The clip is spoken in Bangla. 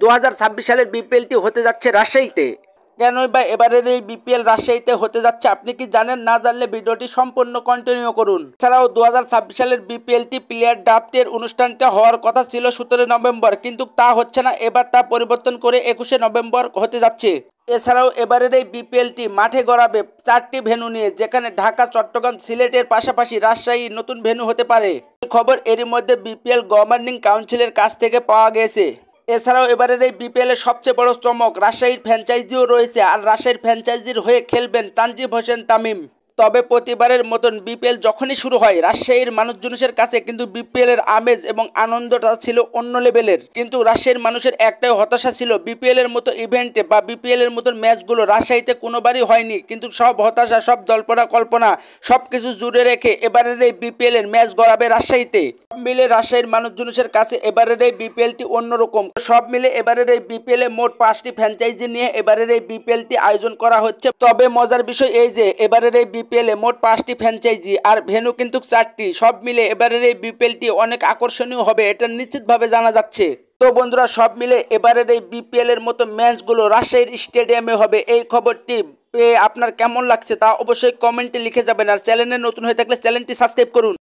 2026 সালের বিপিএলটি হতে যাচ্ছে রাজশাহীতে। কেনই বা এবারের এই বিপিএল রাজশাহীতে হতে যাচ্ছে আপনি কি জানেন? না জানলে ভিডিওটি সম্পূর্ণ কন্টিনিউ করুন। এছাড়াও 2026 সালের বিপিএলটি প্লেয়ার ড্রাফটের অনুষ্ঠানটা হওয়ার কথা ছিল 17 নভেম্বর, কিন্তু তা হচ্ছে না। এবার তা পরিবর্তন করে 21 নভেম্বর হতে যাচ্ছে। এছাড়াও এবারের এই বিপিএলটি মাঠে গড়াবে 4টি ভেন্যু নিয়ে, যেখানে ঢাকা, চট্টগ্রাম, সিলেটের পাশাপাশি রাজশাহী নতুন ভেন্যু হতে পারে। এই খবর এরই মধ্যে বিপিএল গভর্নিং কাউন্সিলের কাছ থেকে পাওয়া গেছে। এছাড়াও এবারের এই বিপিএল এর সবচেয়ে বড় চমক, রাজশাহীর ফ্র্যাঞ্চাইজিও রয়েছে, আর রাজশাহীর ফ্র্যাঞ্চাইজির হয়ে খেলবেন তানজিব হোসেন তামিম। তবে প্রতিবারের মতন বিপিএল যখনই শুরু হয় রাজশাহীর মানুষজনের কাছে কিন্তু বিপিএল এর আমেজ এবং আনন্দটা ছিল অন্য লেভেলের। কিন্তু রাজশাহীর মানুষের একটাই হতাশা ছিল, বিপিএল এর মতো ইভেন্টে বা বিপিএল এর মতন ম্যাচগুলো রাজশাহীতে কোনোবারই হয়নি। কিন্তু সব হতাশা, সব জল্পনা কল্পনা সবকিছু জুড়ে রেখে এবারের এই বিপিএল এর ম্যাচ গড়াবে রাজশাহীতে। সব মিলে রাজশাহীর মানুষজনের কাছে এবারের এই বিপিএলটি অন্যরকম। সব মিলে এবারের এই বিপিএল এ মোট 5টি ফ্র্যাঞ্চাইজি নিয়ে এবারের এই বিপিএলটি আয়োজন করা হচ্ছে। তবে মজার বিষয় এই যে এবারের এই বিপিএল এ মোট 5টি ফ্র্যাঞ্চাইজি আর ভেন্যু কিন্তু 4টি। সব মিলে এবারের এই বিপিএলটি অনেক আকর্ষণীয় হবে, এটা নিশ্চিতভাবে জানা যাচ্ছে। তো বন্ধুরা, সব মিলে এবারের এই বিপিএল এর মতো ম্যাচগুলো রাজশাহীর স্টেডিয়ামে হবে। এই খবরটি পেয়ে আপনার কেমন লাগছে তা অবশ্যই কমেন্টে লিখে যাবেন। আর চ্যানেলে নতুন হয়ে থাকলে চ্যানেলটি সাবস্ক্রাইব করুন।